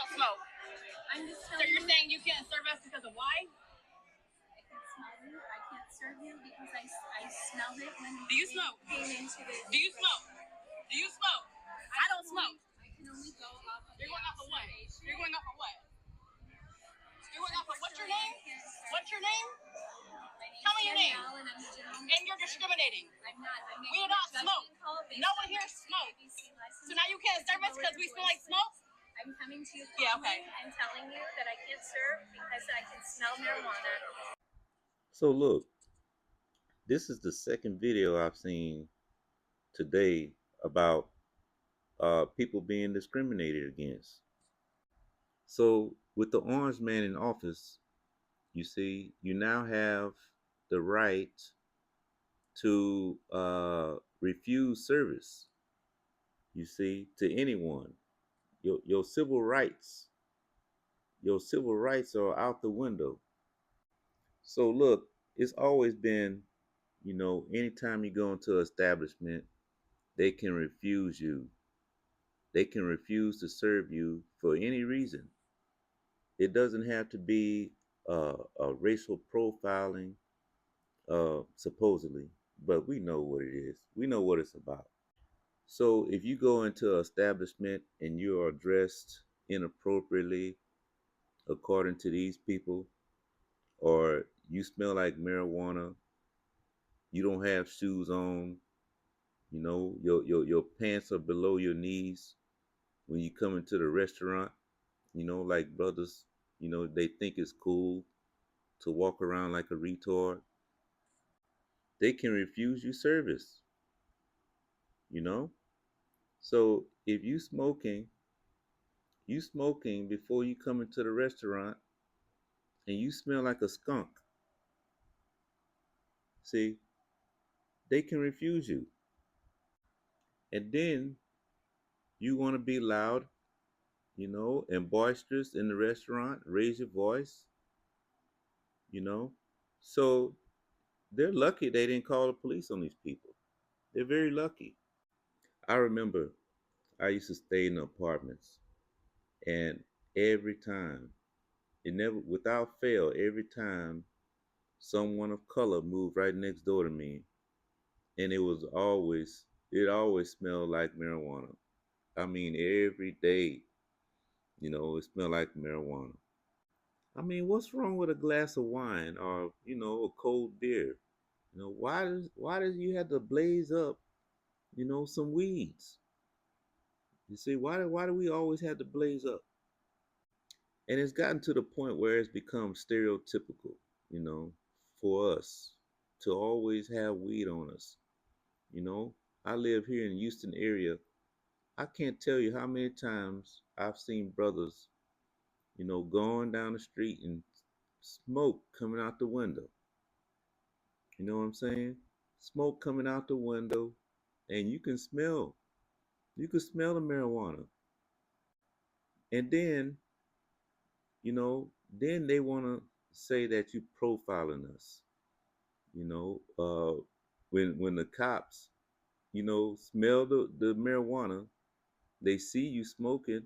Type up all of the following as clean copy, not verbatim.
don't smoke. I'm just So you're saying you can't serve us because of why? I can smell you. I can't serve you because I smelled it when Do you smoke? Came into the. Do you smoke? Do you smoke? I don't smoke. I can only go off of. You're going off of what? You're going off of what? You're going off of what's your name? What's your name? Tell me your name. And you're discriminating. I'm not. We do not smoke. No one here smokes. So now you can't serve us because we smell like smoke? I'm coming to you okay. and telling you that I can't serve because I can smell marijuana. So look, this is the second video I've seen today about people being discriminated against. So with the orange man in office, you see, you now have the right to refuse service, you see, to anyone. Your civil rights, are out the window. So look, it's always been, anytime you go into an establishment, they can refuse you. They can refuse to serve you for any reason. It doesn't have to be a racial profiling, supposedly, but we know what it is. We know what it's about. So if you go into an establishment and you are dressed inappropriately, according to these people, or you smell like marijuana, you don't have shoes on, your pants are below your knees when you come into the restaurant, like brothers, they think it's cool to walk around like a retard. They can refuse you service, you know? So if you smoking before you come into the restaurant and you smell like a skunk, see, they can refuse you. And then you want to be loud, and boisterous in the restaurant, raise your voice, you know. So they're lucky they didn't call the police on these people. They're very lucky. I remember I used to stay in the apartments, and every time, it never, without fail, every time someone of color moved right next door to me, and it always smelled like marijuana. I mean, every day, it smelled like marijuana. I mean, what's wrong with a glass of wine or, a cold beer? Why does you have to blaze up, some weeds? You see, why do we always have to blaze up? And it's gotten to the point where it's become stereotypical, you know, for us to always have weed on us. You know, I live here in the Houston area. I can't tell you how many times I've seen brothers, going down the street and smoke coming out the window. You know what I'm saying? Smoke coming out the window, and you can smell the marijuana. And then they want to say that you profiling us. You know, when the cops, smell the marijuana, they see you smoking.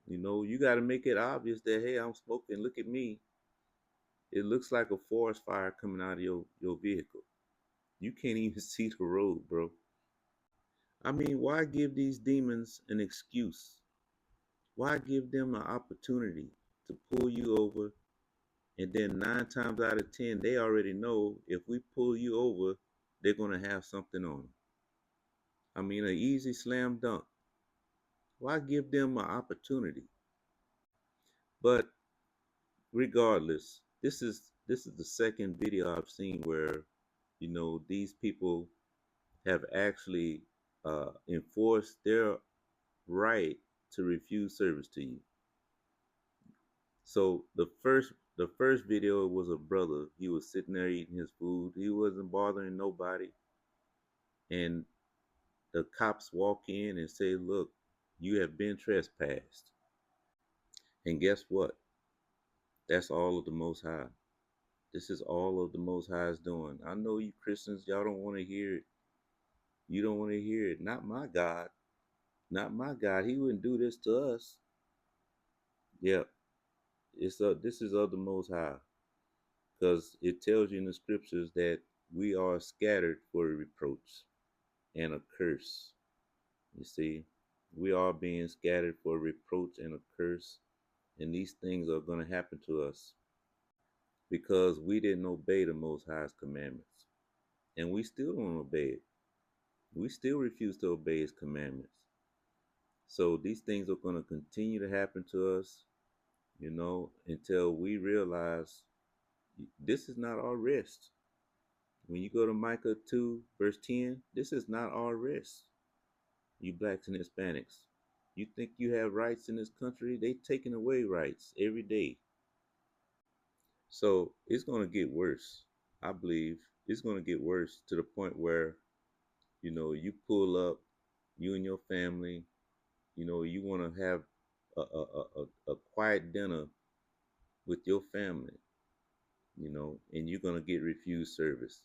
You got to make it obvious that, hey, I'm smoking. Look at me. It looks like a forest fire coming out of your vehicle. You can't even see the road, bro. I mean, why give these demons an excuse? Why give them an opportunity to pull you over? And then 9 times out of 10, they already know if we pull you over, they're going to have something on them. I mean, an easy slam dunk. Why give them an opportunity? But regardless, this is the second video I've seen where, these people have actually enforced their right to refuse service to you. So the first video was a brother. He was sitting there eating his food. He wasn't bothering nobody. And the cops walk in and say, "Look, you have been trespassed." And guess what? That's all of the Most High. This is all of the Most High is doing. I know you Christians, y'all don't want to hear it. You don't want to hear it. Not my God. Not my God. He wouldn't do this to us. Yeah, this is of the Most High, because it tells you in the scriptures that we are scattered for a reproach and a curse. You see, we are being scattered for a reproach and a curse, and these things are going to happen to us because we didn't obey the Most High's commandments, and we still don't obey it. We still refuse to obey His commandments. So these things are going to continue to happen to us, until we realize this is not our rest. When you go to Micah 2, verse 10, this is not our rest, you blacks and Hispanics. You think you have rights in this country? They taking away rights every day. So it's going to get worse. I believe it's going to get worse to the point where, you pull up, you and your family, you want to have a quiet dinner with your family, and you're going to get refused service.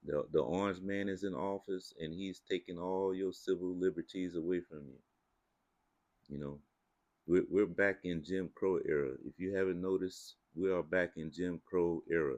The orange man is in office and he's taking all your civil liberties away from you. You know, we're back in Jim Crow era. If you haven't noticed, we are back in Jim Crow era.